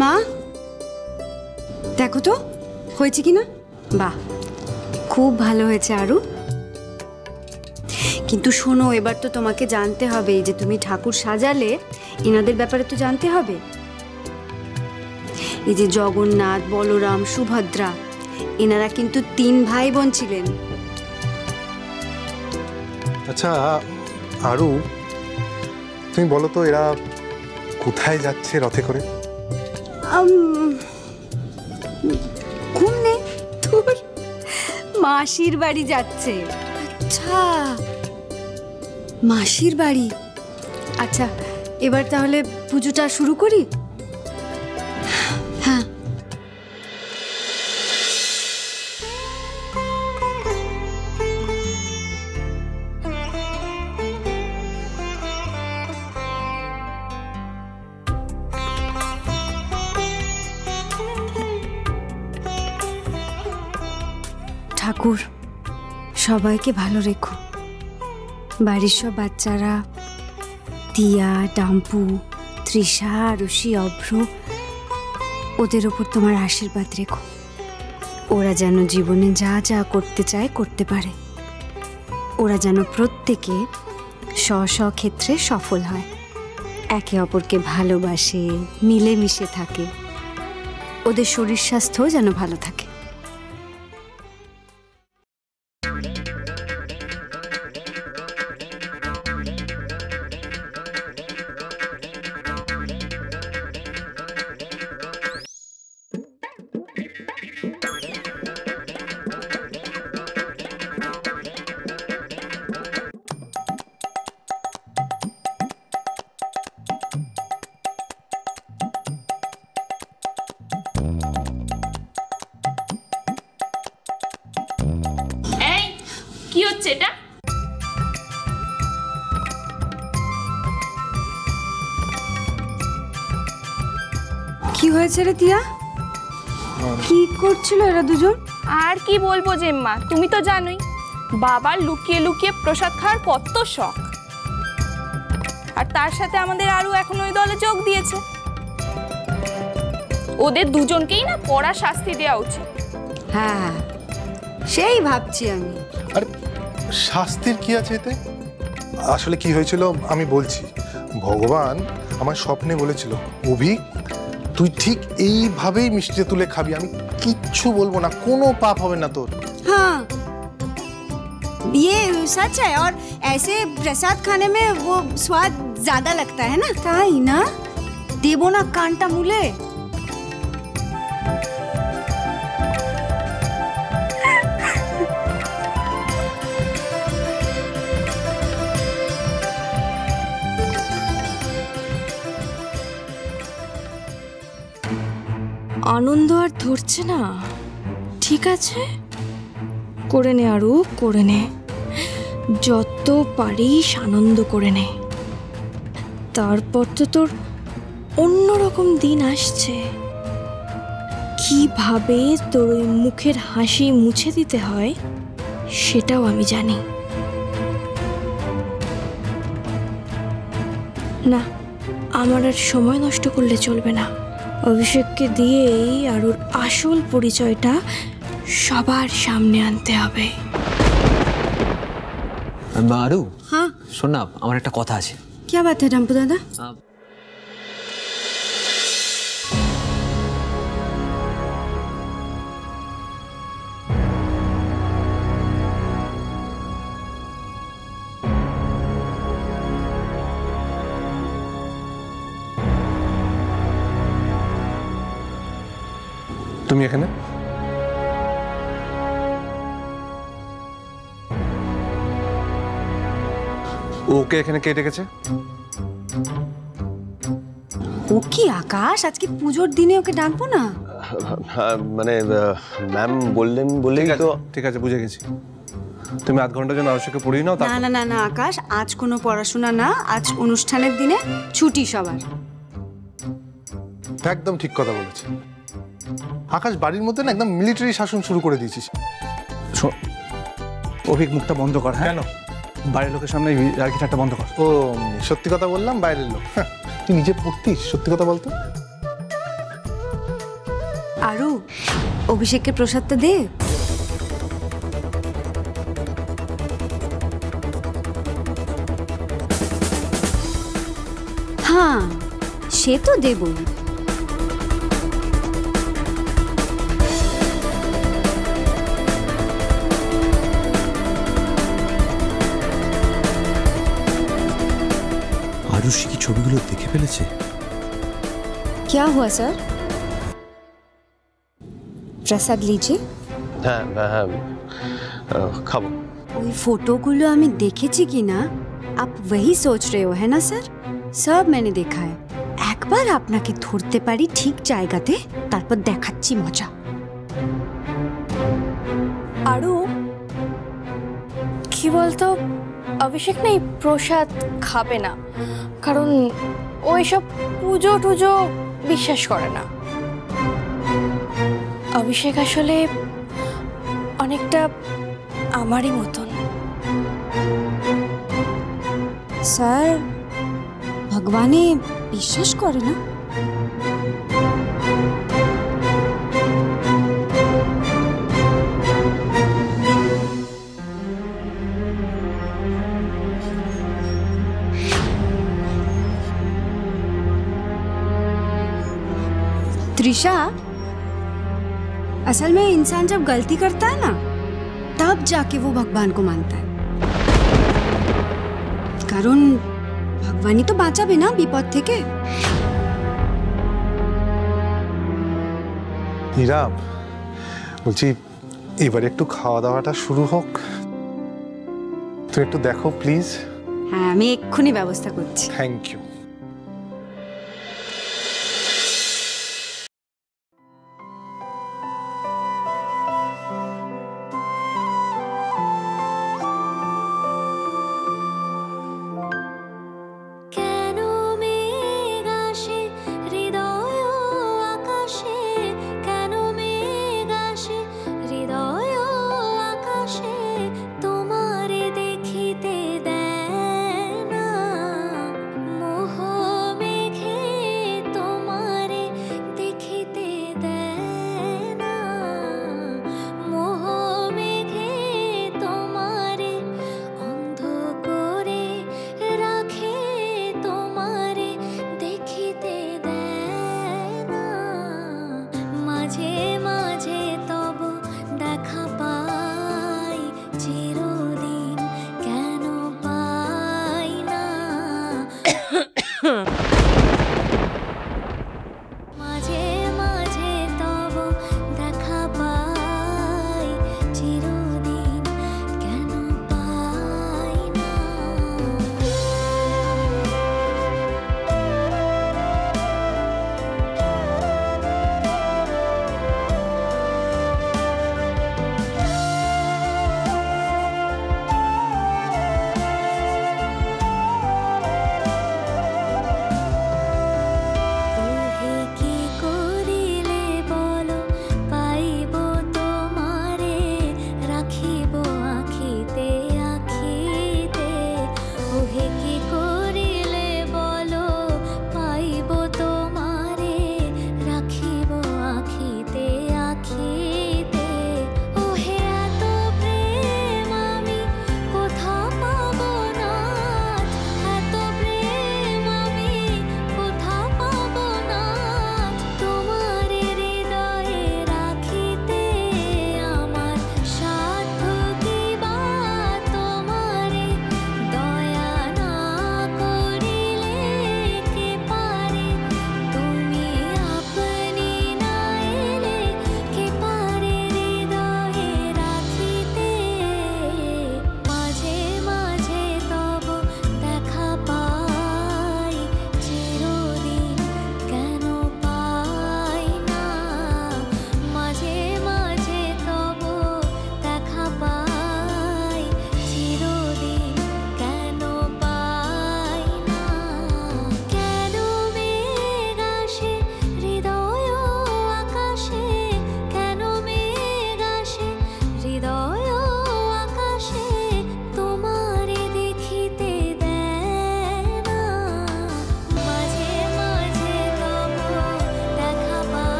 মা দেখো তো হয়েছে কি না। বাহ, খুব ভালো হয়েছে আরু। কিন্তু শোনো, এবার তো তোমাকে জানতে হবে যে তুমি ঠাকুর সাজালে এনাদের ব্যাপারে তো জানতে হবে। এই যে জগন্নাথ, বলরাম, সুভদ্রা, এনারা কিন্তু 3 ভাই বোন ছিলেন। আচ্ছা আরু, তুমি বলো তো এরা কোথায় যাচ্ছে রথে করে? ঘুমনে তোর মাসির বাড়ি যাচ্ছে। আচ্ছা, মাসির বাড়ি। আচ্ছা, এবার তাহলে পুজোটা শুরু করি। হ্যাঁ, ঠাকুর সবাইকে ভালো রেখো। বাড়ির সব বাচ্চারা, টিয়া, ডাম্পু, তৃষা, আরুষি, অভ্র, ওদের ওপর তোমার আশীর্বাদ রেখো। ওরা যেন জীবনে যা যা করতে চায় করতে পারে। ওরা যেন প্রত্যেকে স্ব ক্ষেত্রে সফল হয়, একে অপরকে ভালোবাসে, মিলেমিশে থাকে। ওদের শরীর স্বাস্থ্যও যেন ভালো থাকে। কি হচ্ছে এটা? কি হয়েছে রে টিয়া? কি করছিল এরা দুজন? আর কি বলবো জেম্মা, তুমি তো জানোই বাবার লুকিয়ে লুকিয়ে প্রসাদ খাওয়ার কত শখ। আর তার সাথে আমাদের আরও এখন ওই দলে যোগ দিয়েছে। ওদের দুজনকেই না কড়া শাস্তি দেওয়া উচিত। হ্যাঁ, সেই ভাবছি আমি। আরে শাস্তির কি আছে এতে? আসলে কি হয়েছিল আমি বলছি। ভগবান আমার স্বপ্নে বলেছিল, অভি তুই ঠিক এইভাবেই মিষ্টি তুলে খাবি, আমি কিচ্ছু বলবো না, কোনো পাপ হবে না তোর। हाँ, ये सच है। और ऐसे प्रसाद खाने में वो स्वाद ज्यादा लगता है ना। ताई ना देबो ना कांटा मुले। আনন্দ আর ধরছে না। ঠিক আছে, করে নে আরু, করে নে, যত পারিস আনন্দ করে নে। তারপর তো তোর অন্যরকম দিন আসছে। কিভাবে তোর ওই মুখের হাসি মুছে দিতে হয় সেটাও আমি জানি। না, আমার আর সময় নষ্ট করলে চলবে না। অভিষেককে দিয়েই আরুর আসল পরিচয়টা সবার সামনে আনতে হবে। আরু, हाँ, শোন না, আমার একটা কথা আছে। क्या बात है डम्पू दादा? তুমি এখানে? ওকে এখানে কে ডেকেছে? ও কি আকাশ, আজকে পুজোর দিনে ওকে ডাকবো না? মানে ম্যাম বললেন বলেই তো। ঠিক আছে, বুঝে গেছি। তুমি আধ ঘন্টার জন্য আবশ্যক পড়িয়ে নাও। না না না না আকাশ, আজ কোনো পড়াশোনা না, আজ অনুষ্ঠানের দিনে ছুটি সবার। একদম ঠিক কথা বলেছে আকাশ। বাড়ির মধ্যে না একদম মিলিটারি শাসন শুরু করে দিয়েছিস। অভিক মুখটা বন্ধ কর। কেন? বাইরের লোকের সামনে আর কি ঠাট্টা বন্ধ কর। ও সত্যি কথা বললাম, বাইরের লোক। তুই নিজে পড়তিস? সত্যি কথা বলতো। আরু অভিষেকের প্রসাদটা দে। হ্যাঁ সে তো দেবই। আরুষি কি ছবিগুলো দেখে ফেলেছে? क्या हुआ सर? प्रसाद लीजिए। হ্যাঁ হ্যাঁ খাবো। ওই ফটোগুলো আমি দেখেছি কি না आप वही सोच रहे हो है ना सर? सब मैंने देखा है। একবার আপনাকে ধরতে পারি ঠিক জায়গাতে তারপর দেখাচ্ছি মজা। আরও কি বলতো, অভিষেক না এই প্রসাদ খাবে না, কারণ ও এসব পুজো টুজো বিশ্বাস করে না। অভিষেক আসলে অনেকটা আমারই মতন। স্যার ভগবানে বিশ্বাস করে না? त्रिशा, असल में इंसान जब गलती करता है ना तब जाके वो भगवान को मानता है। कारण भगवान ही तो বাঁচাবে না বিপদ থেকে। হীরা বলছি এবার একটু খাওয়া দাওয়াটা শুরু হোক, তুই একটু দেখো প্লিজ। হ্যাঁ আমি এক্ষুনি ব্যবস্থা করছি। Thank you. তোমারে দেখিতে দেয় না মোহ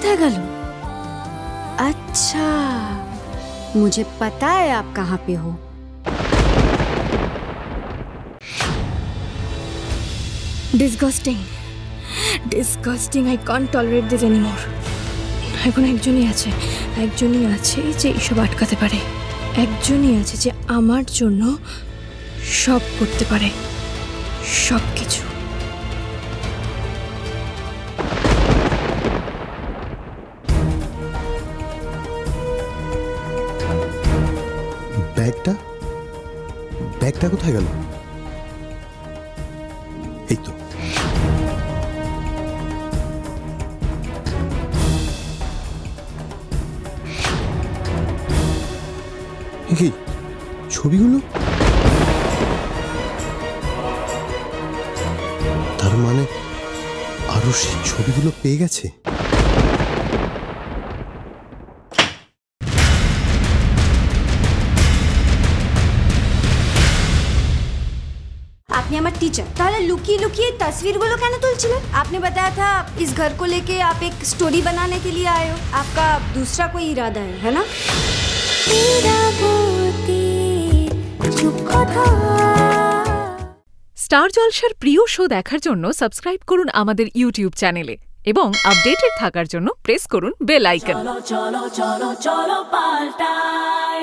কোথায় গেল? अच्छा मुझे पता है आप कहाँ पे हो। Disgusting I can't tolerate this anymore. এখন একজনই আছে যে এইসব আটকাতে পারে, একজনই আছে যে আমার জন্য সব করতে পারে, সব কিছু। ব্যাগটা কোথায় গেল? এই তো। কি ছবিগুলো? তার মানে আরো সেই ছবিগুলো পেয়ে গেছে। आपने हमारे टीचर ताले लुकी लुकी तस्वीर गुलो क्या तुलचिलेन? आपने बताया था इस घर को लेके आप एक स्टोरी बनाने के लिए आए हो, आपका दूसरा कोई इरादा है ना? স্টার জলসার প্রিয় শো দেখার জন্য সাবস্ক্রাইব করুন আমাদের ইউটিউব চ্যানেলে এবং আপডেটেড থাকার জন্য প্রেস করুন বেল আইকন। চলো চলো চলো চলো পাল্টাই।